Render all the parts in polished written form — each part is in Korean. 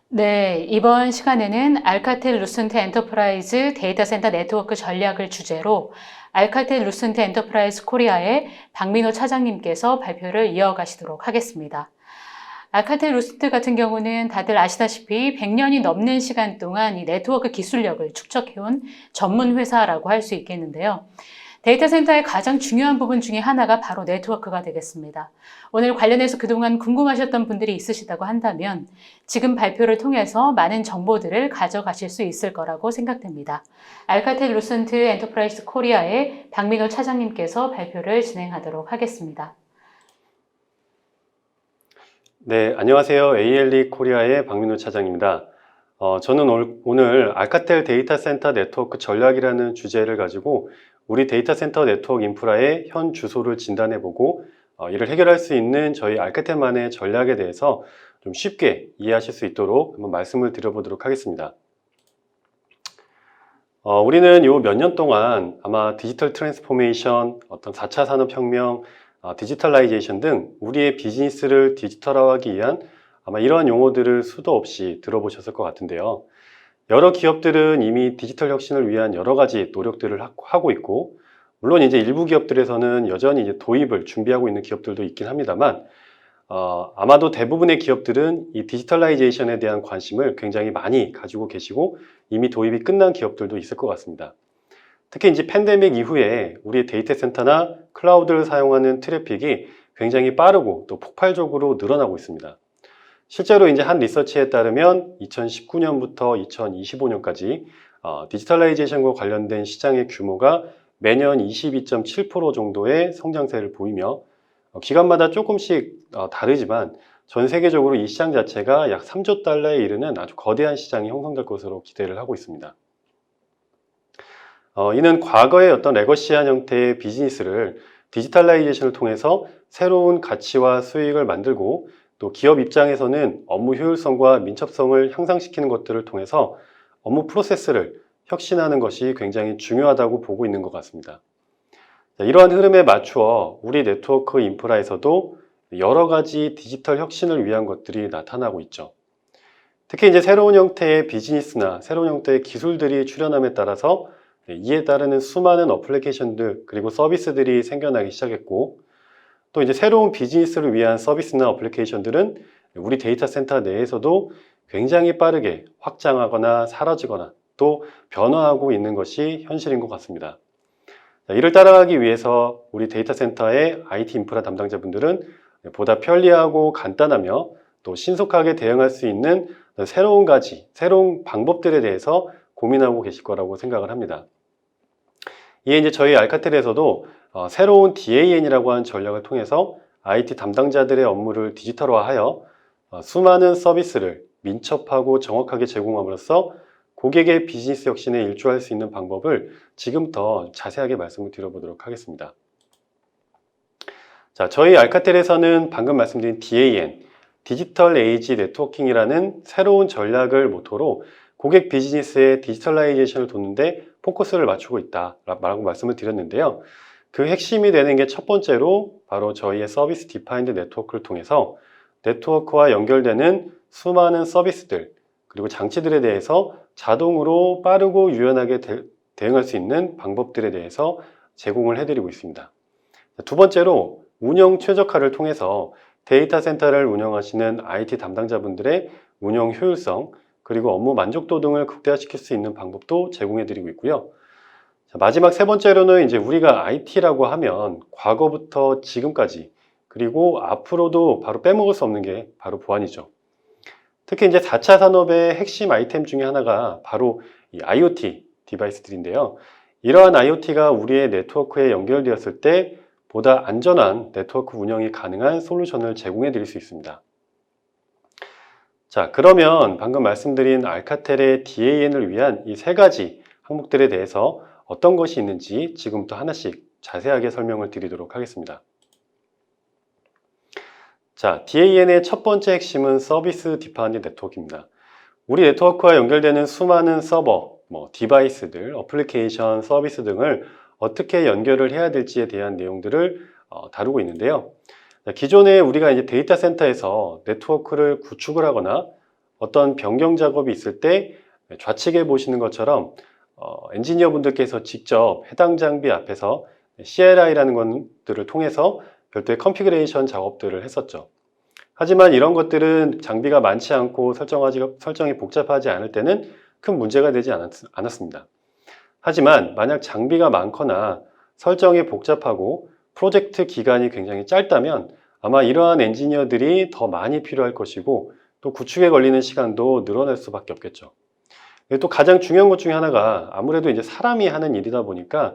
네, 이번 시간에는 알카텔 루센트 엔터프라이즈 데이터 센터 네트워크 전략을 주제로 알카텔 루센트 엔터프라이즈 코리아의 박민호 차장님께서 발표를 이어가시도록 하겠습니다. 알카텔 루센트 같은 경우는 다들 아시다시피 100년이 넘는 시간 동안 이 네트워크 기술력을 축적해온 전문 회사라고 할 수 있겠는데요. 데이터 센터의 가장 중요한 부분 중에 하나가 바로 네트워크가 되겠습니다. 오늘 관련해서 그동안 궁금하셨던 분들이 있으시다고 한다면 지금 발표를 통해서 많은 정보들을 가져가실 수 있을 거라고 생각됩니다. 알카텔 루센트 엔터프라이즈 코리아의 박민호 차장님께서 발표를 진행하도록 하겠습니다. 네, 안녕하세요. ALE 코리아의 박민호 차장입니다. 저는 오늘 알카텔 데이터 센터 네트워크 전략이라는 주제를 가지고 우리 데이터 센터 네트워크 인프라의 현 주소를 진단해보고 이를 해결할 수 있는 저희 알카텔만의 전략에 대해서 좀 쉽게 이해하실 수 있도록 한번 말씀을 드려보도록 하겠습니다. 우리는 요 몇 년 동안 아마 디지털 트랜스포메이션, 어떤 4차 산업혁명, 디지털라이제이션 등 우리의 비즈니스를 디지털화하기 위한 아마 이러한 용어들을 수도 없이 들어보셨을 것 같은데요. 여러 기업들은 이미 디지털 혁신을 위한 여러 가지 노력들을 하고 있고, 물론 이제 일부 기업들에서는 여전히 이제 도입을 준비하고 있는 기업들도 있긴 합니다만, 아마도 대부분의 기업들은 이 디지털라이제이션에 대한 관심을 굉장히 많이 가지고 계시고 이미 도입이 끝난 기업들도 있을 것 같습니다. 특히 이제 팬데믹 이후에 우리의 데이터 센터나 클라우드를 사용하는 트래픽이 굉장히 빠르고 또 폭발적으로 늘어나고 있습니다. 실제로 이제 한 리서치에 따르면 2019년부터 2025년까지 디지털라이제이션과 관련된 시장의 규모가 매년 22.7% 정도의 성장세를 보이며 기간마다 조금씩 다르지만 전 세계적으로 이 시장 자체가 약 3조 달러에 이르는 아주 거대한 시장이 형성될 것으로 기대를 하고 있습니다. 이는 과거의 어떤 레거시한 형태의 비즈니스를 디지털라이제이션을 통해서 새로운 가치와 수익을 만들고 또 기업 입장에서는 업무 효율성과 민첩성을 향상시키는 것들을 통해서 업무 프로세스를 혁신하는 것이 굉장히 중요하다고 보고 있는 것 같습니다. 이러한 흐름에 맞추어 우리 네트워크 인프라에서도 여러 가지 디지털 혁신을 위한 것들이 나타나고 있죠. 특히 이제 새로운 형태의 비즈니스나 새로운 형태의 기술들이 출현함에 따라서 이에 따르는 수많은 어플리케이션들 그리고 서비스들이 생겨나기 시작했고, 또 이제 새로운 비즈니스를 위한 서비스나 어플리케이션들은 우리 데이터 센터 내에서도 굉장히 빠르게 확장하거나 사라지거나 또 변화하고 있는 것이 현실인 것 같습니다. 이를 따라가기 위해서 우리 데이터 센터의 IT 인프라 담당자분들은 보다 편리하고 간단하며 또 신속하게 대응할 수 있는 새로운 방법들에 대해서 고민하고 계실 거라고 생각을 합니다. 이에 이제 저희 알카텔에서도 새로운 DAN이라고 하는 전략을 통해서 IT 담당자들의 업무를 디지털화하여 수많은 서비스를 민첩하고 정확하게 제공함으로써 고객의 비즈니스 혁신에 일조할 수 있는 방법을 지금부터 자세하게 말씀을 드려보도록 하겠습니다. 자, 저희 알카텔에서는 방금 말씀드린 DAN, 디지털 에이지 네트워킹이라는 새로운 전략을 모토로 고객 비즈니스의 디지털라이제이션을 돕는데 포커스를 맞추고 있다라고 말씀을 드렸는데요. 그 핵심이 되는 게 첫 번째로 바로 저희의 서비스 디파인드 네트워크를 통해서 네트워크와 연결되는 수많은 서비스들 그리고 장치들에 대해서 자동으로 빠르고 유연하게 대응할 수 있는 방법들에 대해서 제공을 해드리고 있습니다. 두 번째로 운영 최적화를 통해서 데이터 센터를 운영하시는 IT 담당자분들의 운영 효율성 그리고 업무 만족도 등을 극대화시킬 수 있는 방법도 제공해드리고 있고요. 마지막 세 번째로는 이제 우리가 IT라고 하면 과거부터 지금까지 그리고 앞으로도 바로 빼먹을 수 없는 게 바로 보안이죠. 특히 이제 4차 산업의 핵심 아이템 중에 하나가 바로 이 IoT 디바이스들인데요. 이러한 IoT가 우리의 네트워크에 연결되었을 때 보다 안전한 네트워크 운영이 가능한 솔루션을 제공해 드릴 수 있습니다. 자, 그러면 방금 말씀드린 알카텔의 DAN을 위한 이 세 가지 항목들에 대해서 어떤 것이 있는지 지금부터 하나씩 자세하게 설명을 드리도록 하겠습니다. 자, DAN의 첫 번째 핵심은 서비스 디파인드 네트워크입니다. 우리 네트워크와 연결되는 수많은 서버, 디바이스들, 어플리케이션, 서비스 등을 어떻게 연결을 해야 될지에 대한 내용들을 다루고 있는데요. 기존에 우리가 이제 데이터 센터에서 네트워크를 구축을 하거나 어떤 변경 작업이 있을 때 좌측에 보시는 것처럼 엔지니어 분들께서 직접 해당 장비 앞에서 CLI라는 것들을 통해서 별도의 컨피그레이션 작업들을 했었죠. 하지만 이런 것들은 장비가 많지 않고 설정이 복잡하지 않을 때는 큰 문제가 되지 않았습니다. 하지만 만약 장비가 많거나 설정이 복잡하고 프로젝트 기간이 굉장히 짧다면 아마 이러한 엔지니어들이 더 많이 필요할 것이고 또 구축에 걸리는 시간도 늘어날 수밖에 없겠죠. 또 가장 중요한 것 중에 하나가 아무래도 이제 사람이 하는 일이다 보니까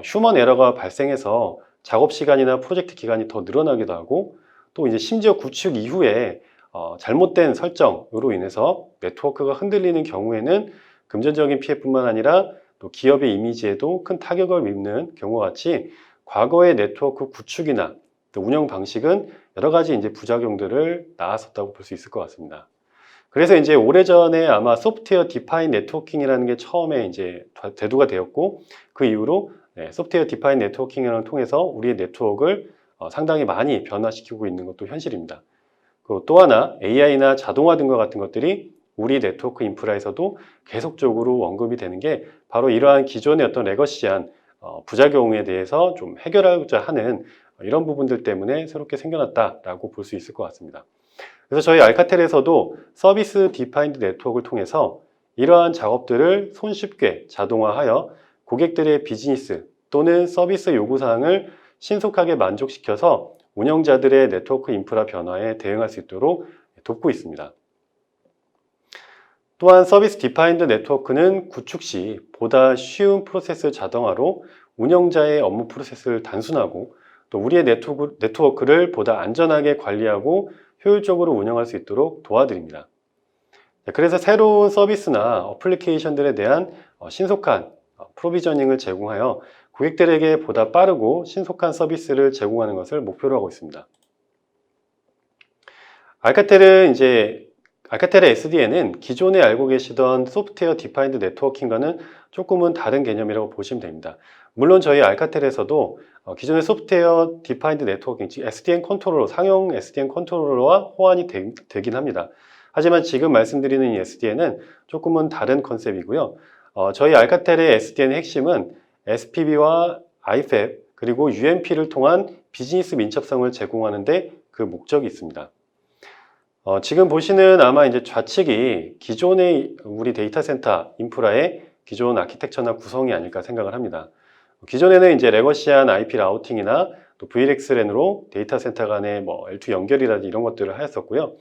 휴먼 에러가 발생해서 작업 시간이나 프로젝트 기간이 더 늘어나기도 하고 또 이제 심지어 구축 이후에 잘못된 설정으로 인해서 네트워크가 흔들리는 경우에는 금전적인 피해뿐만 아니라 또 기업의 이미지에도 큰 타격을 입는 경우와 같이 과거의 네트워크 구축이나 또 운영 방식은 여러 가지 이제 부작용들을 낳았었다고 볼 수 있을 것 같습니다. 그래서 이제 오래전에 아마 소프트웨어 디파인 네트워킹이라는 게 처음에 이제 대두가 되었고 그 이후로 소프트웨어 디파인 네트워킹을 통해서 우리의 네트워크를 상당히 많이 변화시키고 있는 것도 현실입니다. 그리고 또 하나 AI나 자동화 등과 같은 것들이 우리 네트워크 인프라에서도 계속적으로 언급이 되는 게 바로 이러한 기존의 어떤 레거시한 부작용에 대해서 좀 해결하고자 하는 이런 부분들 때문에 새롭게 생겨났다라고 볼 수 있을 것 같습니다. 그래서 저희 알카텔에서도 서비스 디파인드 네트워크를 통해서 이러한 작업들을 손쉽게 자동화하여 고객들의 비즈니스 또는 서비스 요구사항을 신속하게 만족시켜서 운영자들의 네트워크 인프라 변화에 대응할 수 있도록 돕고 있습니다. 또한 서비스 디파인드 네트워크는 구축 시 보다 쉬운 프로세스 자동화로 운영자의 업무 프로세스를 단순하고 또 우리의 네트워크를 보다 안전하게 관리하고 효율적으로 운영할 수 있도록 도와드립니다. 그래서 새로운 서비스나 어플리케이션들에 대한 신속한 프로비저닝을 제공하여 고객들에게 보다 빠르고 신속한 서비스를 제공하는 것을 목표로 하고 있습니다. 알카텔의 SDN은 기존에 알고 계시던 소프트웨어 디파인드 네트워킹과는 조금은 다른 개념이라고 보시면 됩니다. 물론 저희 알카텔에서도 기존의 소프트웨어 디파인드 네트워킹, 즉 SDN 컨트롤러, 상용 SDN 컨트롤러와 호환이 되긴 합니다. 하지만 지금 말씀드리는 이 SDN은 조금은 다른 컨셉이고요. 저희 알카텔의 SDN의 핵심은 SPB와 IFAP 그리고 UMP를 통한 비즈니스 민첩성을 제공하는 데 그 목적이 있습니다. 지금 보시는 아마 이제 좌측이 기존의 우리 데이터 센터 인프라의 기존 아키텍처나 구성이 아닐까 생각을 합니다. 기존에는 이제 레거시한 IP 라우팅이나 또 VXLAN으로 데이터 센터 간의 L2 연결이라든지 이런 것들을 하였었고요.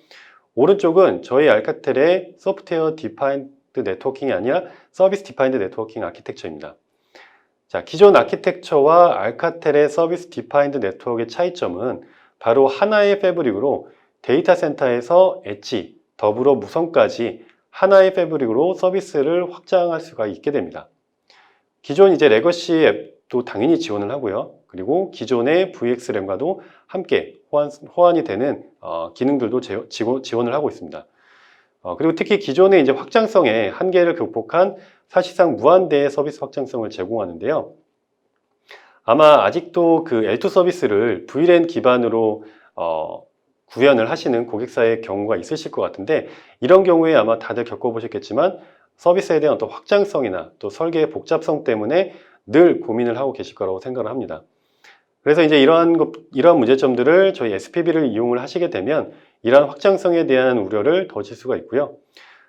오른쪽은 저희 알카텔의 소프트웨어 디파인드 네트워킹이 아니라 서비스 디파인드 네트워킹 아키텍처입니다. 자, 기존 아키텍처와 알카텔의 서비스 디파인드 네트워크의 차이점은 바로 하나의 패브릭으로 데이터 센터에서 엣지, 더불어 무선까지 하나의 패브릭으로 서비스를 확장할 수가 있게 됩니다. 기존 이제 레거시 앱도 당연히 지원을 하고요. 그리고 기존의 VXLAN과도 함께 호환이 되는 기능들도 지원을 하고 있습니다. 그리고 특히 기존의 이제 확장성의 한계를 극복한 사실상 무한대의 서비스 확장성을 제공하는데요. 아마 아직도 그 L2 서비스를 VLAN 기반으로 구현을 하시는 고객사의 경우가 있으실 것 같은데 이런 경우에 아마 다들 겪어보셨겠지만 서비스에 대한 어떤 확장성이나 또 설계의 복잡성 때문에 늘 고민을 하고 계실 거라고 생각을 합니다. 그래서 이제 이러한 문제점들을 저희 SPB를 이용을 하시게 되면 이러한 확장성에 대한 우려를 덜실 수가 있고요.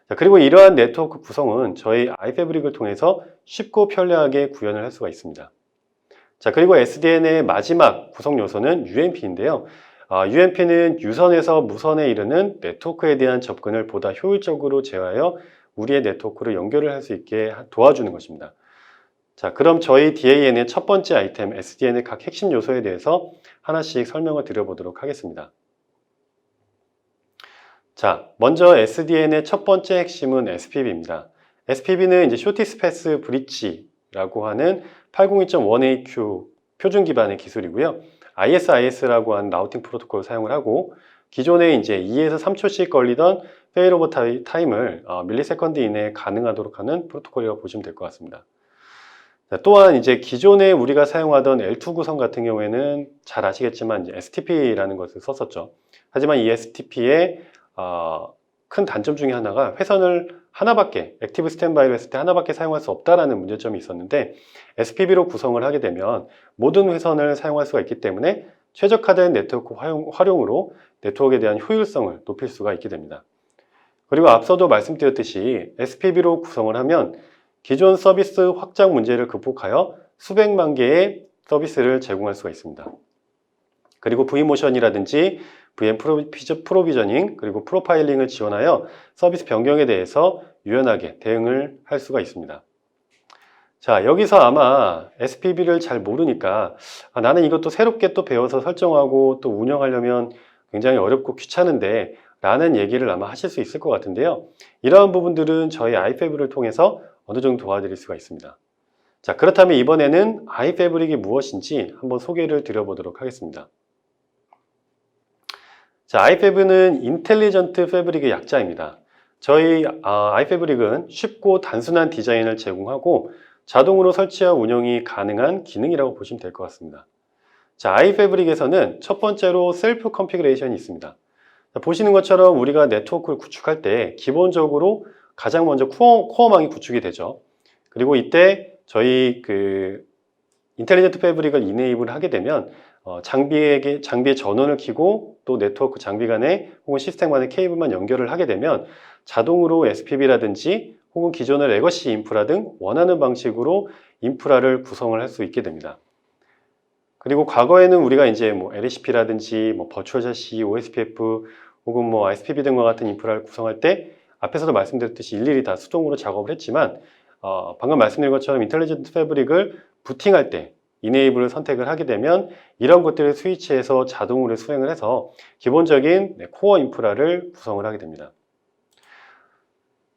자, 그리고 이러한 네트워크 구성은 저희 아이패브릭을 통해서 쉽고 편리하게 구현을 할 수가 있습니다. 자, 그리고 SDN의 마지막 구성 요소는 UMP인데요. UMP는 유선에서 무선에 이르는 네트워크에 대한 접근을 보다 효율적으로 제어하여 우리의 네트워크로 연결을 할 수 있게 도와주는 것입니다. 자, 그럼 저희 DAN의 첫 번째 아이템 SDN의 각 핵심 요소에 대해서 하나씩 설명을 드려보도록 하겠습니다. 자, 먼저 SDN의 첫 번째 핵심은 SPB입니다. SPB는 이제 쇼티스 패스 브릿지라고 하는 802.1AQ 표준 기반의 기술이고요. ISIS라고 하는 라우팅 프로토콜을 사용을 하고 기존에 이제 2에서 3초씩 걸리던 페일오버 타임을 밀리세컨드 이내에 가능하도록 하는 프로토콜이라고 보시면 될 것 같습니다. 또한 이제 기존에 우리가 사용하던 L2 구성 같은 경우에는 잘 아시겠지만 이제 STP라는 것을 썼었죠. 하지만 이 STP의 큰 단점 중에 하나가 회선을 하나밖에, 액티브 스탠바이로 했을 때 하나밖에 사용할 수 없다라는 문제점이 있었는데 SPB로 구성을 하게 되면 모든 회선을 사용할 수가 있기 때문에 최적화된 네트워크 활용으로 네트워크에 대한 효율성을 높일 수가 있게 됩니다. 그리고 앞서도 말씀드렸듯이 SPB로 구성을 하면 기존 서비스 확장 문제를 극복하여 수백만 개의 서비스를 제공할 수가 있습니다. 그리고 vMotion이라든지 VM 프로비저닝 그리고 프로파일링을 지원하여 서비스 변경에 대해서 유연하게 대응을 할 수가 있습니다. 자, 여기서 아마 SPB를 잘 모르니까 나는 이것도 새롭게 또 배워서 설정하고 또 운영하려면 굉장히 어렵고 귀찮은데 라는 얘기를 아마 하실 수 있을 것 같은데요. 이러한 부분들은 저희 iFabric을 통해서 어느 정도 도와드릴 수가 있습니다. 자, 그렇다면 이번에는 iFabric이 무엇인지 한번 소개를 드려보도록 하겠습니다. 자, iFabric은 인텔리전트 패브릭의 약자입니다. 저희 iFabric은 쉽고 단순한 디자인을 제공하고 자동으로 설치와 운영이 가능한 기능이라고 보시면 될 것 같습니다. 자, iFabric에서는 첫 번째로 셀프 컨피그레이션이 있습니다. 자, 보시는 것처럼 우리가 네트워크를 구축할 때 기본적으로 가장 먼저 코어망이 구축이 되죠. 그리고 이때 저희 인텔리전트 패브릭을 이네이블 하게 되면 장비의 전원을 켜고 또 네트워크 장비 간에 혹은 시스템 간의 케이블만 연결을 하게 되면 자동으로 SPB라든지 혹은 기존의 레거시 인프라 등 원하는 방식으로 인프라를 구성을 할 수 있게 됩니다. 그리고 과거에는 우리가 이제 LHCP라든지 버추얼 샤시, OSPF 혹은 SPB 등과 같은 인프라를 구성할 때 앞에서도 말씀드렸듯이 일일이 다 수동으로 작업을 했지만 방금 말씀드린 것처럼 인텔리전트 패브릭을 부팅할 때 이네이블을 선택을 하게 되면 이런 것들을 스위치해서 자동으로 수행을 해서 기본적인 코어 인프라를 구성을 하게 됩니다.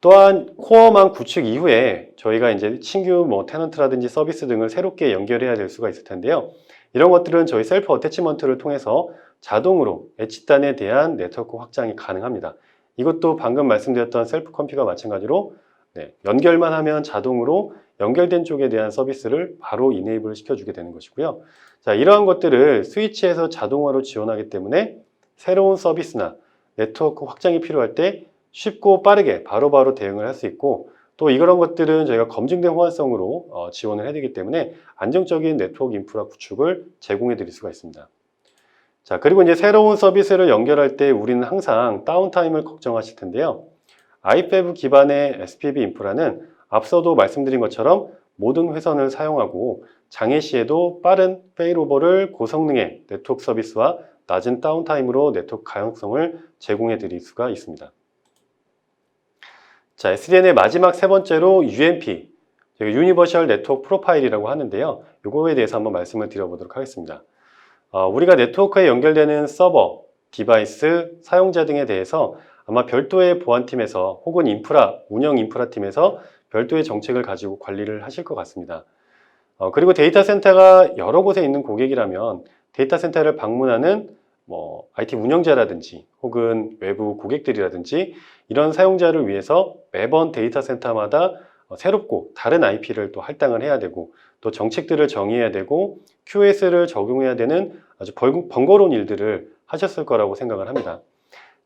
또한 코어망 구축 이후에 저희가 이제 신규 테넌트라든지 서비스 등을 새롭게 연결해야 될 수가 있을 텐데요. 이런 것들은 저희 셀프 어태치먼트를 통해서 자동으로 엣지단에 대한 네트워크 확장이 가능합니다. 이것도 방금 말씀드렸던 셀프 컴피가 마찬가지로 연결만 하면 자동으로 연결된 쪽에 대한 서비스를 바로 이네이블 시켜주게 되는 것이고요. 자, 이러한 것들을 스위치에서 자동화로 지원하기 때문에 새로운 서비스나 네트워크 확장이 필요할 때 쉽고 빠르게 바로바로 대응을 할 수 있고 또 이런 것들은 저희가 검증된 호환성으로 지원을 해드리기 때문에 안정적인 네트워크 인프라 구축을 제공해 드릴 수가 있습니다. 자, 그리고 이제 새로운 서비스를 연결할 때 우리는 항상 다운타임을 걱정하실 텐데요. iFab 기반의 SPB 인프라는 앞서도 말씀드린 것처럼 모든 회선을 사용하고 장애 시에도 빠른 페일오버를 고성능의 네트워크 서비스와 낮은 다운타임으로 네트워크 가용성을 제공해 드릴 수가 있습니다. 자, SDN의 마지막 세 번째로 UNP, 유니버셜 네트워크 프로파일이라고 하는데요. 이거에 대해서 한번 말씀을 드려보도록 하겠습니다. 우리가 네트워크에 연결되는 서버, 디바이스, 사용자 등에 대해서 아마 별도의 보안팀에서 혹은 운영 인프라팀에서 별도의 정책을 가지고 관리를 하실 것 같습니다. 그리고 데이터 센터가 여러 곳에 있는 고객이라면 데이터 센터를 방문하는 IT 운영자라든지 혹은 외부 고객들이라든지 이런 사용자를 위해서 매번 데이터 센터마다 새롭고 다른 IP를 또 할당을 해야 되고 또 정책들을 정의해야 되고 QoS를 적용해야 되는 아주 번거로운 일들을 하셨을 거라고 생각을 합니다.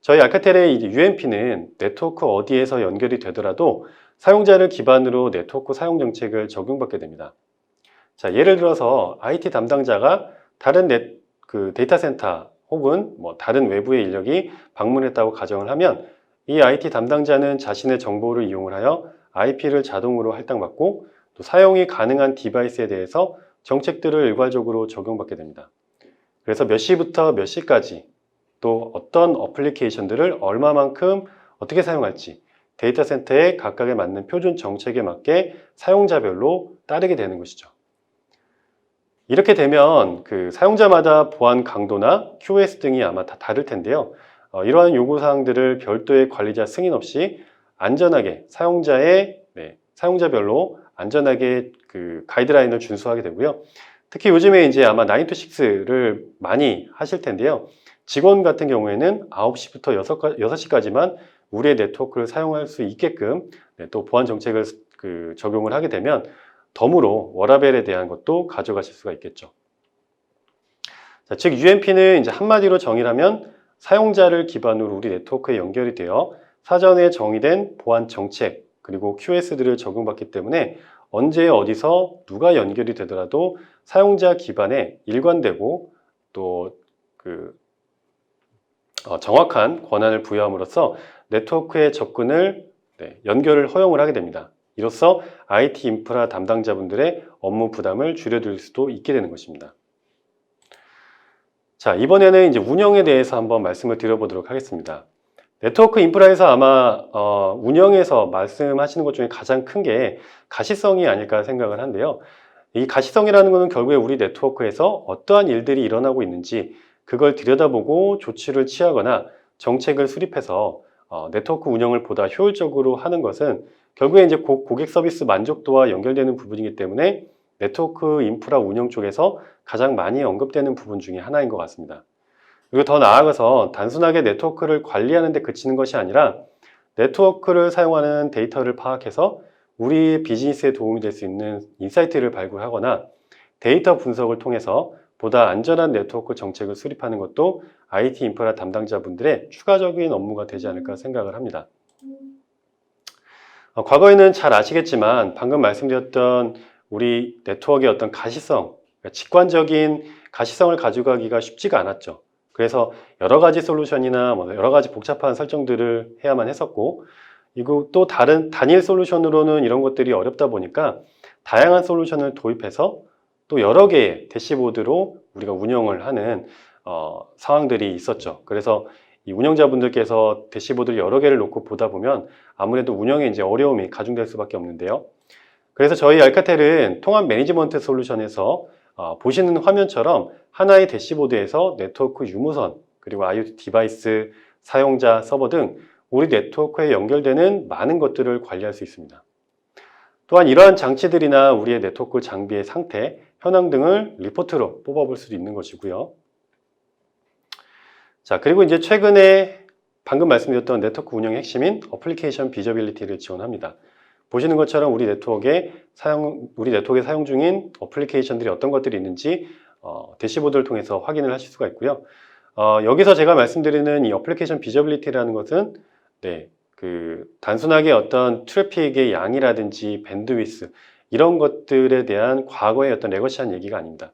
저희 알카텔의 UNP는 네트워크 어디에서 연결이 되더라도 사용자를 기반으로 네트워크 사용 정책을 적용받게 됩니다. 자, 예를 들어서 IT 담당자가 다른 데이터 센터 혹은 다른 외부의 인력이 방문했다고 가정을 하면 이 IT 담당자는 자신의 정보를 이용을 하여 IP를 자동으로 할당받고 또 사용이 가능한 디바이스에 대해서 정책들을 일괄적으로 적용받게 됩니다. 그래서 몇 시부터 몇 시까지 또 어떤 어플리케이션들을 얼마만큼 어떻게 사용할지 데이터 센터에 각각에 맞는 표준 정책에 맞게 사용자별로 따르게 되는 것이죠. 이렇게 되면 사용자마다 보안 강도나 QoS 등이 아마 다 다를 텐데요. 이러한 요구사항들을 별도의 관리자 승인 없이 안전하게 사용자별로 안전하게 가이드라인을 준수하게 되고요. 특히 요즘에 이제 아마 9to6를 많이 하실 텐데요. 직원 같은 경우에는 9시부터 6시까지만 우리의 네트워크를 사용할 수 있게끔 또 보안 정책을 적용을 하게 되면 덤으로 워라밸에 대한 것도 가져가실 수가 있겠죠. 자, 즉 UNP는 이제 한마디로 정의하면 사용자를 기반으로 우리 네트워크에 연결이 되어 사전에 정의된 보안 정책 그리고 QS들을 적용받기 때문에 언제 어디서 누가 연결이 되더라도 사용자 기반에 일관되고 또 정확한 권한을 부여함으로써 네트워크의 접근을 연결을 허용을 하게 됩니다. 이로써 IT 인프라 담당자분들의 업무 부담을 줄여들 수도 있게 되는 것입니다. 자, 이번에는 이제 운영에 대해서 한번 말씀을 드려보도록 하겠습니다. 네트워크 인프라에서 아마 운영에서 말씀하시는 것 중에 가장 큰 게 가시성이 아닐까 생각을 한데요. 이 가시성이라는 것은 결국에 우리 네트워크에서 어떠한 일들이 일어나고 있는지 그걸 들여다보고 조치를 취하거나 정책을 수립해서 네트워크 운영을 보다 효율적으로 하는 것은 결국에 이제 고객 서비스 만족도와 연결되는 부분이기 때문에 네트워크 인프라 운영 쪽에서 가장 많이 언급되는 부분 중에 하나인 것 같습니다. 그리고 더 나아가서 단순하게 네트워크를 관리하는 데 그치는 것이 아니라 네트워크를 사용하는 데이터를 파악해서 우리 비즈니스에 도움이 될 수 있는 인사이트를 발굴하거나 데이터 분석을 통해서 보다 안전한 네트워크 정책을 수립하는 것도 IT 인프라 담당자분들의 추가적인 업무가 되지 않을까 생각을 합니다. 과거에는 잘 아시겠지만 방금 말씀드렸던 우리 네트워크의 어떤 가시성, 그러니까 직관적인 가시성을 가져가기가 쉽지가 않았죠. 그래서 여러 가지 솔루션이나 여러 가지 복잡한 설정들을 해야만 했었고, 이거 또 다른 단일 솔루션으로는 이런 것들이 어렵다 보니까 다양한 솔루션을 도입해서 또 여러 개의 대시보드로 우리가 운영을 하는 상황들이 있었죠. 그래서 이 운영자분들께서 대시보드를 여러 개를 놓고 보다 보면 아무래도 운영에 이제 어려움이 가중될 수밖에 없는데요. 그래서 저희 알카텔은 통합 매니지먼트 솔루션에서 보시는 화면처럼 하나의 대시보드에서 네트워크 유무선, 그리고 IoT 디바이스, 사용자, 서버 등 우리 네트워크에 연결되는 많은 것들을 관리할 수 있습니다. 또한 이러한 장치들이나 우리의 네트워크 장비의 상태, 현황 등을 리포트로 뽑아볼 수도 있는 것이고요. 자, 그리고 이제 최근에 방금 말씀드렸던 네트워크 운영의 핵심인 어플리케이션 비저빌리티를 지원합니다. 보시는 것처럼 우리 네트워크에 사용 중인 어플리케이션들이 어떤 것들이 있는지 대시보드를 통해서 확인을 하실 수가 있고요. 여기서 제가 말씀드리는 이 어플리케이션 비저빌리티라는 것은 단순하게 어떤 트래픽의 양이라든지 밴드위스 이런 것들에 대한 과거의 어떤 레거시한 얘기가 아닙니다.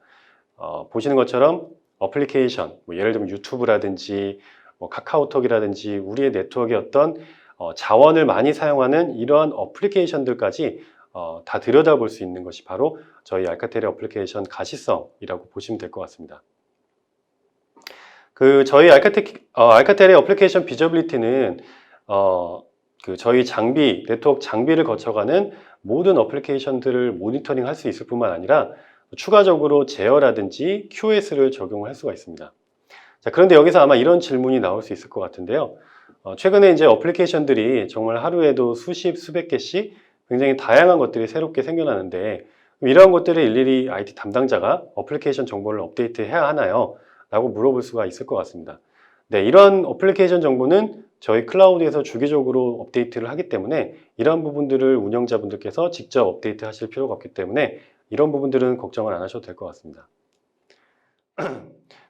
보시는 것처럼 어플리케이션, 예를 들면 유튜브라든지 카카오톡이라든지 우리의 네트워크의 어떤 자원을 많이 사용하는 이러한 어플리케이션들까지 다 들여다볼 수 있는 것이 바로 저희 알카텔의 어플리케이션 가시성이라고 보시면 될 것 같습니다. 저희 알카텔의 어플리케이션 비저빌리티는 저희 네트워크 장비를 거쳐가는 모든 어플리케이션들을 모니터링 할 수 있을 뿐만 아니라 추가적으로 제어라든지 QS를 적용할 수가 있습니다. 자, 그런데 여기서 아마 이런 질문이 나올 수 있을 것 같은데요. 최근에 이제 어플리케이션들이 정말 하루에도 수백 개씩 굉장히 다양한 것들이 새롭게 생겨나는데 이러한 것들을 일일이 IT 담당자가 어플리케이션 정보를 업데이트해야 하나요? 라고 물어볼 수가 있을 것 같습니다. 네, 이런 어플리케이션 정보는 저희 클라우드에서 주기적으로 업데이트를 하기 때문에 이런 부분들을 운영자분들께서 직접 업데이트 하실 필요가 없기 때문에 이런 부분들은 걱정을 안 하셔도 될 것 같습니다.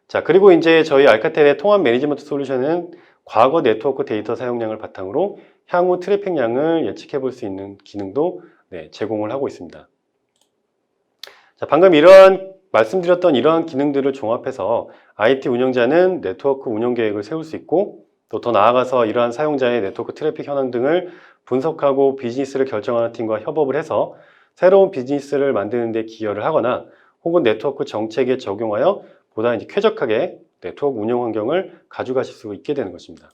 자, 그리고 이제 저희 알카텔의 통합 매니지먼트 솔루션은 과거 네트워크 데이터 사용량을 바탕으로 향후 트래픽량을 예측해 볼 수 있는 기능도 제공을 하고 있습니다. 자, 방금 말씀드렸던 이러한 기능들을 종합해서 IT 운영자는 네트워크 운영 계획을 세울 수 있고 또 더 나아가서 이러한 사용자의 네트워크 트래픽 현황 등을 분석하고 비즈니스를 결정하는 팀과 협업을 해서 새로운 비즈니스를 만드는 데 기여를 하거나 혹은 네트워크 정책에 적용하여 보다 이제 쾌적하게 네트워크 운영 환경을 가져가실 수 있게 되는 것입니다.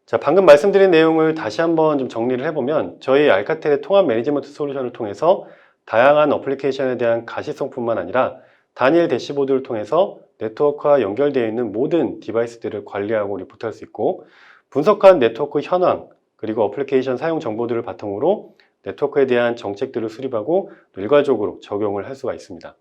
자, 방금 말씀드린 내용을 다시 한번 좀 정리를 해보면 저희 알카텔의 통합 매니지먼트 솔루션을 통해서 다양한 어플리케이션에 대한 가시성뿐만 아니라 단일 대시보드를 통해서 네트워크와 연결되어 있는 모든 디바이스들을 관리하고 리포트할 수 있고 분석한 네트워크 현황 그리고 어플리케이션 사용 정보들을 바탕으로 네트워크에 대한 정책들을 수립하고 일괄적으로 적용을 할 수가 있습니다.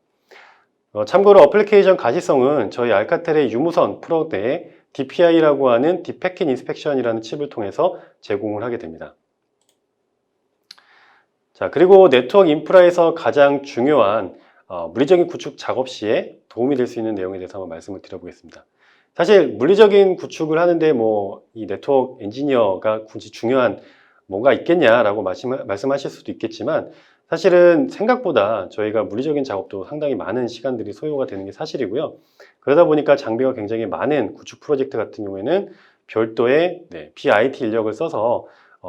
참고로 어플리케이션 가시성은 저희 알카텔의 유무선 프로 내에 DPI라고 하는 Deep Packet Inspection이라는 칩을 통해서 제공을 하게 됩니다. 자, 그리고 네트워크 인프라에서 가장 중요한 물리적인 구축 작업 시에 도움이 될 수 있는 내용에 대해서 한번 말씀을 드려보겠습니다. 사실 물리적인 구축을 하는데 뭐 이 네트워크 엔지니어가 굳이 중요한 뭔가 있겠냐라고 말씀하실 수도 있겠지만 사실은 생각보다 저희가 물리적인 작업도 상당히 많은 시간들이 소요가 되는 게 사실이고요. 그러다 보니까 장비가 굉장히 많은 구축 프로젝트 같은 경우에는 별도의 BIT 인력을 써서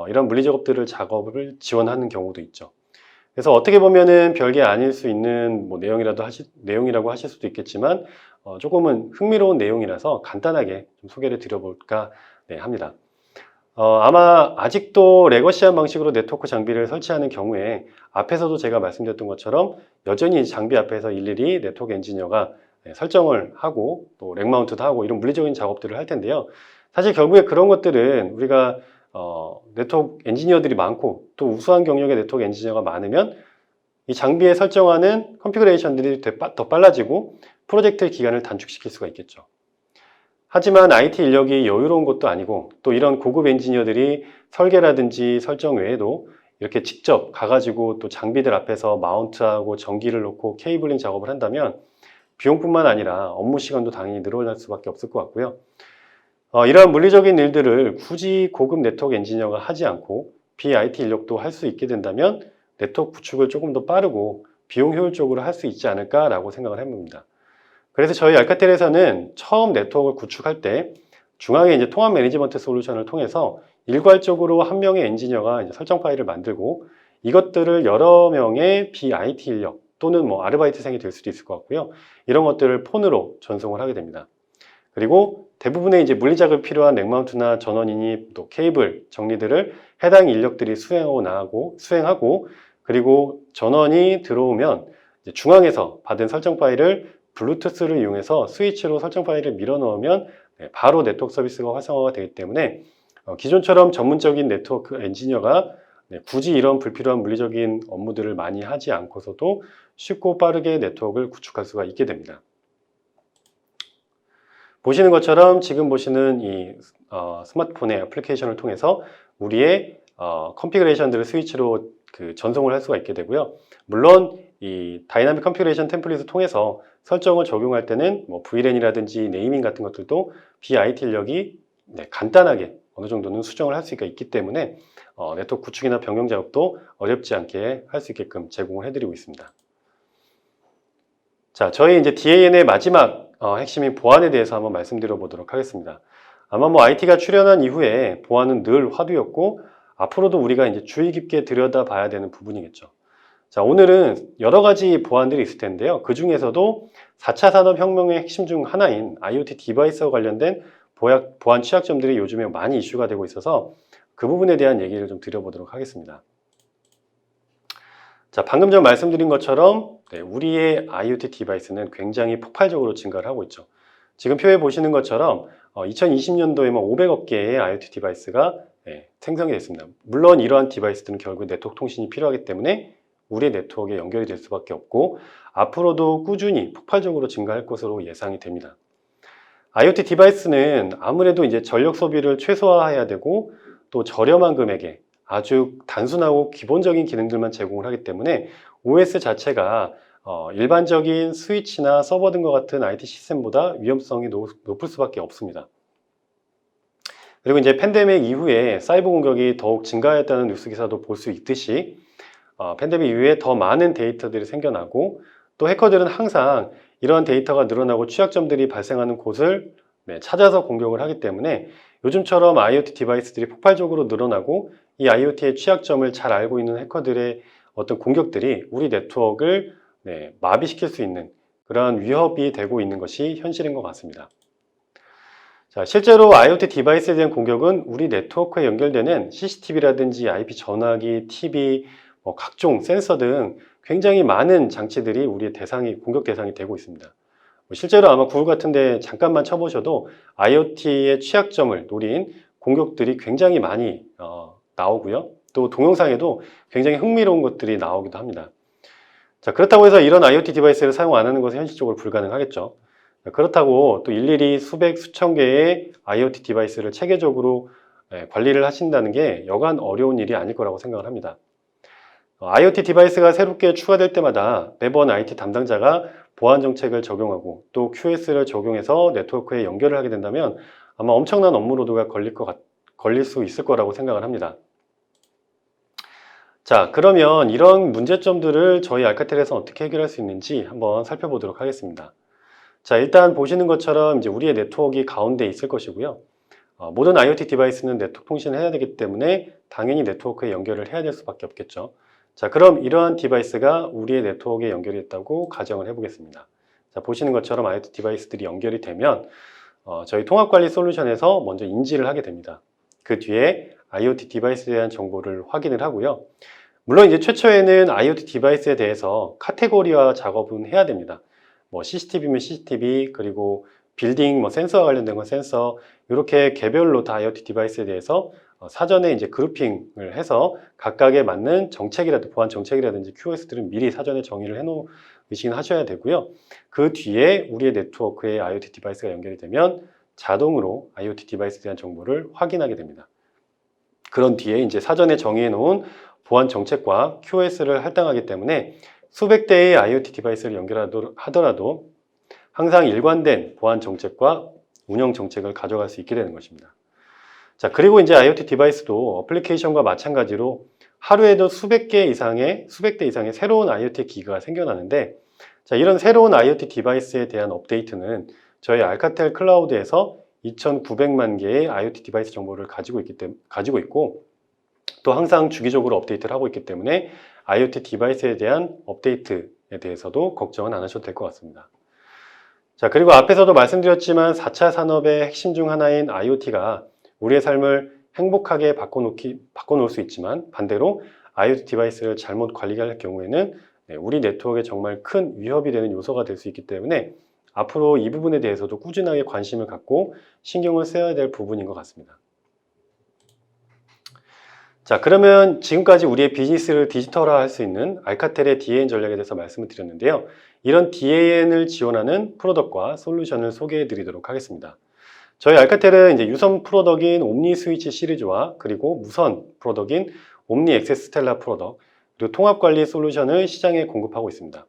이런 물리 작업을 지원하는 경우도 있죠. 그래서 어떻게 보면은 별게 아닐 수 있는 뭐 내용이라고 하실 수도 있겠지만 조금은 흥미로운 내용이라서 간단하게 좀 소개를 드려볼까 합니다. 아마 아직도 레거시한 방식으로 네트워크 장비를 설치하는 경우에 앞에서도 제가 말씀드렸던 것처럼 여전히 장비 앞에서 일일이 네트워크 엔지니어가 설정을 하고 또 렉 마운트도 하고 이런 물리적인 작업들을 할 텐데요. 사실 결국에 그런 것들은 우리가 네트워크 엔지니어들이 많고 또 우수한 경력의 네트워크 엔지니어가 많으면 이 장비에 설정하는 컨피그레이션들이 더 빨라지고 프로젝트의 기간을 단축시킬 수가 있겠죠. 하지만 IT 인력이 여유로운 것도 아니고 또 이런 고급 엔지니어들이 설계라든지 설정 외에도 이렇게 직접 가가지고 또 장비들 앞에서 마운트하고 전기를 놓고 케이블링 작업을 한다면 비용뿐만 아니라 업무 시간도 당연히 늘어날 수밖에 없을 것 같고요. 이러한 물리적인 일들을 굳이 고급 네트워크 엔지니어가 하지 않고 BIT 인력도 할 수 있게 된다면 네트워크 구축을 조금 더 빠르고 비용 효율적으로 할 수 있지 않을까라고 생각을 해봅니다. 그래서 저희 알카텔에서는 처음 네트워크를 구축할 때 중앙에 이제 통합 매니지먼트 솔루션을 통해서 일괄적으로 한 명의 엔지니어가 이제 설정 파일을 만들고 이것들을 여러 명의 BIT 인력 또는 뭐 아르바이트생이 될 수도 있을 것 같고요. 이런 것들을 폰으로 전송을 하게 됩니다. 그리고 대부분의 이제 물리작업이 필요한 넥마운트나 전원 인입 또 케이블 정리들을 해당 인력들이 수행하고 그리고 전원이 들어오면 이제 중앙에서 받은 설정 파일을 블루투스를 이용해서 스위치로 설정 파일을 밀어 넣으면 바로 네트워크 서비스가 활성화가 되기 때문에 기존처럼 전문적인 네트워크 엔지니어가 굳이 이런 불필요한 물리적인 업무들을 많이 하지 않고서도 쉽고 빠르게 네트워크를 구축할 수가 있게 됩니다. 보시는 것처럼 지금 보시는 이 스마트폰의 애플리케이션을 통해서 우리의 컨피그레이션들을 스위치로 전송을 할 수가 있게 되고요. 물론 이 다이나믹 컨피그레이션 템플릿을 통해서 설정을 적용할 때는 뭐 VLAN이라든지 네이밍 같은 것들도 BIT 인력이 간단하게 어느 정도는 수정을 할 수가 있기 때문에 네트워크 구축이나 변경 작업도 어렵지 않게 할 수 있게끔 제공을 해드리고 있습니다. 자, 저희 이제 DAN의 마지막 핵심인 보안에 대해서 한번 말씀드려 보도록 하겠습니다. 아마 뭐 IT가 출현한 이후에 보안은 늘 화두였고 앞으로도 우리가 이제 주의 깊게 들여다봐야 되는 부분이겠죠. 자, 오늘은 여러 가지 보안들이 있을 텐데요. 그 중에서도 4차 산업혁명의 핵심 중 하나인 IoT 디바이스와 관련된 보안 취약점들이 요즘에 많이 이슈가 되고 있어서 그 부분에 대한 얘기를 좀 드려보도록 하겠습니다. 자, 방금 전 말씀드린 것처럼 우리의 IoT 디바이스는 굉장히 폭발적으로 증가를 하고 있죠. 지금 표에 보시는 것처럼 2020년도에만 500억 개의 IoT 디바이스가 생성이 됐습니다. 물론 이러한 디바이스들은 결국 네트워크 통신이 필요하기 때문에 우리의 네트워크에 연결이 될 수밖에 없고 앞으로도 꾸준히 폭발적으로 증가할 것으로 예상이 됩니다. IoT 디바이스는 아무래도 이제 전력 소비를 최소화해야 되고 또 저렴한 금액에 아주 단순하고 기본적인 기능들만 제공을 하기 때문에 OS 자체가 일반적인 스위치나 서버 등과 같은 IT 시스템보다 위험성이 높을 수밖에 없습니다. 그리고 이제 팬데믹 이후에 사이버 공격이 더욱 증가했다는 뉴스 기사도 볼 수 있듯이 팬데믹 이후에 더 많은 데이터들이 생겨나고 또 해커들은 항상 이러한 데이터가 늘어나고 취약점들이 발생하는 곳을 찾아서 공격을 하기 때문에 요즘처럼 IoT 디바이스들이 폭발적으로 늘어나고 이 IoT의 취약점을 잘 알고 있는 해커들의 어떤 공격들이 우리 네트워크를 마비시킬 수 있는 그러한 위협이 되고 있는 것이 현실인 것 같습니다. 자, 실제로 IoT 디바이스에 대한 공격은 우리 네트워크에 연결되는 CCTV라든지 IP 전화기, TV, 각종 센서 등 굉장히 많은 장치들이 우리의 공격 대상이 되고 있습니다. 실제로 아마 구글 같은 데 잠깐만 쳐보셔도 IoT의 취약점을 노린 공격들이 굉장히 많이 나오고요. 또 동영상에도 굉장히 흥미로운 것들이 나오기도 합니다. 자, 그렇다고 해서 이런 IoT 디바이스를 사용 안 하는 것은 현실적으로 불가능하겠죠. 그렇다고 또 일일이 수백, 수천 개의 IoT 디바이스를 체계적으로 관리를 하신다는 게 여간 어려운 일이 아닐 거라고 생각을 합니다. IoT 디바이스가 새롭게 추가될 때마다 매번 IT 담당자가 보안 정책을 적용하고 또 QS를 적용해서 네트워크에 연결을 하게 된다면 아마 엄청난 업무로드가 걸릴 수 있을 거라고 생각을 합니다. 자, 그러면 이런 문제점들을 저희 알카텔에서 어떻게 해결할 수 있는지 한번 살펴보도록 하겠습니다. 자, 일단 보시는 것처럼 이제 우리의 네트워크가 가운데 있을 것이고요. 모든 IoT 디바이스는 네트워크 통신을 해야 되기 때문에 당연히 네트워크에 연결을 해야 될 수밖에 없겠죠. 자, 그럼 이러한 디바이스가 우리의 네트워크에 연결이 됐다고 가정을 해보겠습니다. 자, 보시는 것처럼 IoT 디바이스들이 연결이 되면 저희 통합관리 솔루션에서 먼저 인지를 하게 됩니다. 그 뒤에 IoT 디바이스에 대한 정보를 확인을 하고요. 물론 이제 최초에는 IoT 디바이스에 대해서 카테고리화 작업은 해야 됩니다. 뭐 CCTV면 CCTV, 그리고 빌딩, 뭐 센서와 관련된 건 센서, 이렇게 개별로 다 IoT 디바이스에 대해서 사전에 이제 그룹핑을 해서 각각에 맞는 정책이라든지 보안 정책이라든지 QoS들은 미리 사전에 정의를 해놓으시긴 하셔야 되고요. 그 뒤에 우리의 네트워크에 IoT 디바이스가 연결이 되면 자동으로 IoT 디바이스에 대한 정보를 확인하게 됩니다. 그런 뒤에 이제 사전에 정의해 놓은 보안 정책과 QoS를 할당하기 때문에 수백 대의 IoT 디바이스를 연결하더라도 항상 일관된 보안 정책과 운영 정책을 가져갈 수 있게 되는 것입니다. 자, 그리고 이제 IoT 디바이스도 어플리케이션과 마찬가지로 하루에도 수백 대 이상의 새로운 IoT 기기가 생겨나는데, 자, 이런 새로운 IoT 디바이스에 대한 업데이트는 저희 알카텔 클라우드에서 2,900만 개의 IoT 디바이스 정보를 가지고 있고, 또 항상 주기적으로 업데이트를 하고 있기 때문에 IoT 디바이스에 대한 업데이트에 대해서도 걱정은 안 하셔도 될 것 같습니다. 자, 그리고 앞에서도 말씀드렸지만 4차 산업의 핵심 중 하나인 IoT가 우리의 삶을 행복하게 바꿔놓을 수 있지만, 반대로 IoT 디바이스를 잘못 관리할 경우에는 우리 네트워크에 정말 큰 위협이 되는 요소가 될 수 있기 때문에 앞으로 이 부분에 대해서도 꾸준하게 관심을 갖고 신경을 써야 될 부분인 것 같습니다. 자, 그러면 지금까지 우리의 비즈니스를 디지털화할 수 있는 알카텔의 DAN 전략에 대해서 말씀을 드렸는데요. 이런 DAN을 지원하는 프로덕트와 솔루션을 소개해 드리도록 하겠습니다. 저희 알카텔은 이제 유선 프로덕트인 옴니 스위치 시리즈와 그리고 무선 프로덕트인 옴니 액세스 스텔라 프로덕트, 그리고 통합 관리 솔루션을 시장에 공급하고 있습니다.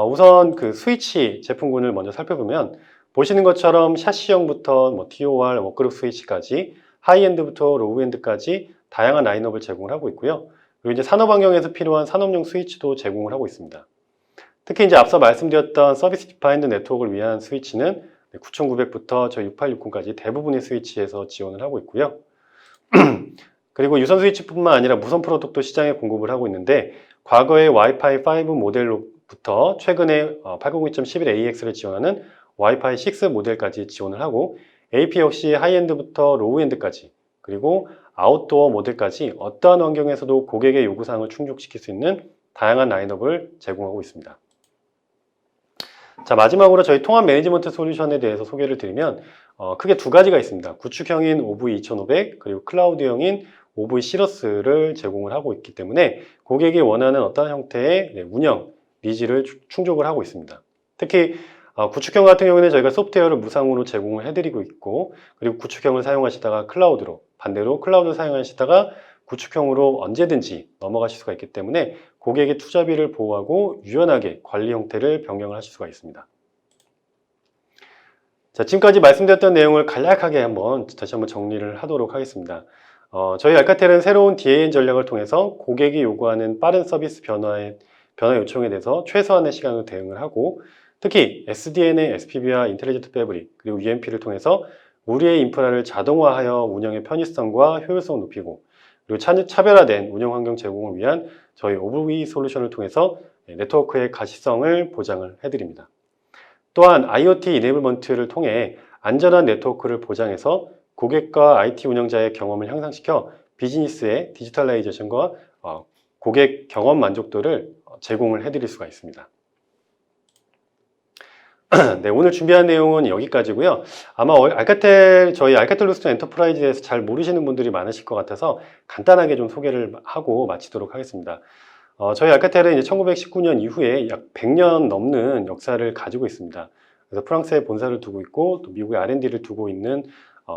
우선 그 스위치 제품군을 먼저 살펴보면 보시는 것처럼 샤시형부터 뭐 TOR, 워크그룹 스위치까지 하이엔드부터 로우엔드까지 다양한 라인업을 제공을 하고 있고요. 그리고 이제 산업 환경에서 필요한 산업용 스위치도 제공을 하고 있습니다. 특히 이제 앞서 말씀드렸던 서비스 디파인드 네트워크를 위한 스위치는 9900부터 저 6860까지 대부분의 스위치에서 지원을 하고 있고요. 그리고 유선 스위치뿐만 아니라 무선 프로덕트도 시장에 공급을 하고 있는데, 과거의 와이파이 5 모델로부터 최근에 802.11AX를 지원하는 와이파이 6 모델까지 지원을 하고, AP 역시 하이엔드부터 로우엔드까지, 그리고 아웃도어 모델까지 어떠한 환경에서도 고객의 요구사항을 충족시킬 수 있는 다양한 라인업을 제공하고 있습니다. 자, 마지막으로 저희 통합 매니지먼트 솔루션에 대해서 소개를 드리면 크게 두 가지가 있습니다. 구축형인 OV2500 그리고 클라우드형인 OV 시러스를 제공을 하고 있기 때문에 고객이 원하는 어떤 형태의 운영 니즈를 충족을 하고 있습니다. 특히 구축형 같은 경우에는 저희가 소프트웨어를 무상으로 제공을 해드리고 있고, 그리고 구축형을 사용하시다가 클라우드로, 반대로 클라우드 사용하시다가 구축형으로 언제든지 넘어가실 수가 있기 때문에 고객의 투자비를 보호하고 유연하게 관리 형태를 변경을 하실 수가 있습니다. 자, 지금까지 말씀드렸던 내용을 간략하게 다시 한번 정리를 하도록 하겠습니다. 저희 알카텔은 새로운 DAN 전략을 통해서 고객이 요구하는 빠른 서비스 변화 요청에 대해서 최소한의 시간으로 대응을 하고, 특히 SDN의 SPV와 인텔리전트 패브릭 그리고 UMP를 통해서 우리의 인프라를 자동화하여 운영의 편의성과 효율성을 높이고, 그리고 차별화된 운영 환경 제공을 위한 저희 OV 솔루션을 통해서 네트워크의 가시성을 보장을 해드립니다. 또한 IoT 이네이블먼트를 통해 안전한 네트워크를 보장해서 고객과 IT 운영자의 경험을 향상시켜 비즈니스의 디지털라이제이션과 고객 경험 만족도를 제공을 해드릴 수가 있습니다. 네, 오늘 준비한 내용은 여기까지고요. 아마 저희 알카텔 루스턴 엔터프라이즈에 대해서 잘 모르시는 분들이 많으실 것 같아서 간단하게 좀 소개를 하고 마치도록 하겠습니다. 저희 알카텔은 이제 1919년 이후에 약 100년 넘는 역사를 가지고 있습니다. 그래서 프랑스에 본사를 두고 있고 또 미국에 R&D를 두고 있는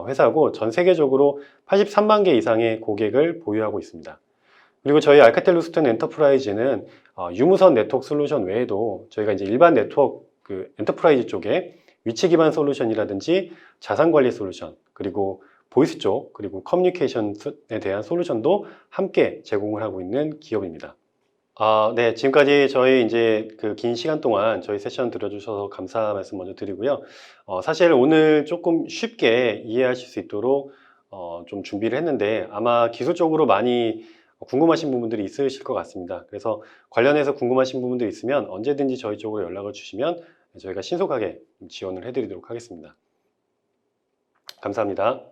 회사고, 전 세계적으로 83만 개 이상의 고객을 보유하고 있습니다. 그리고 저희 알카텔 루스텐 엔터프라이즈는 유무선 네트워크 솔루션 외에도 저희가 이제 일반 네트워크 엔터프라이즈 쪽에 위치 기반 솔루션이라든지 자산 관리 솔루션, 그리고 보이스 쪽, 그리고 커뮤니케이션에 대한 솔루션도 함께 제공을 하고 있는 기업입니다. 네, 지금까지 저희 이제 그 긴 시간 동안 저희 세션 들어주셔서 감사 말씀 먼저 드리고요. 사실 오늘 조금 쉽게 이해하실 수 있도록 좀 준비를 했는데 아마 기술적으로 많이 궁금하신 부분들이 있으실 것 같습니다. 그래서 관련해서 궁금하신 부분들이 있으면 언제든지 저희 쪽으로 연락을 주시면 저희가 신속하게 지원을 해드리도록 하겠습니다. 감사합니다.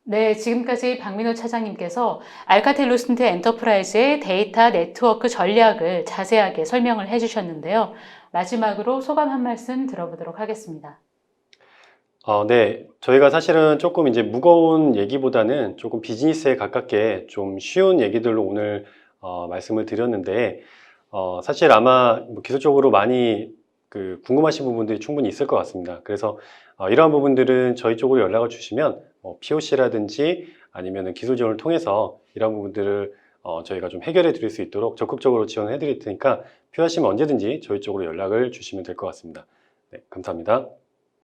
네, 지금까지 박민호 차장님께서 알카텔 루스텐트 엔터프라이즈의 데이터 네트워크 전략을 자세하게 설명을 해주셨는데요. 마지막으로 소감 한 말씀 들어보도록 하겠습니다. 네, 저희가 사실은 조금 이제 무거운 얘기보다는 조금 비즈니스에 가깝게 좀 쉬운 얘기들로 오늘 말씀을 드렸는데, 사실 아마 뭐 기술적으로 많이 궁금하신 부분들이 충분히 있을 것 같습니다. 그래서 이러한 부분들은 저희 쪽으로 연락을 주시면 POC라든지 아니면 기술 지원을 통해서 이러한 부분들을 저희가 좀 해결해 드릴 수 있도록 적극적으로 지원해 드릴 테니까 필요하시면 언제든지 저희 쪽으로 연락을 주시면 될 것 같습니다. 네, 감사합니다.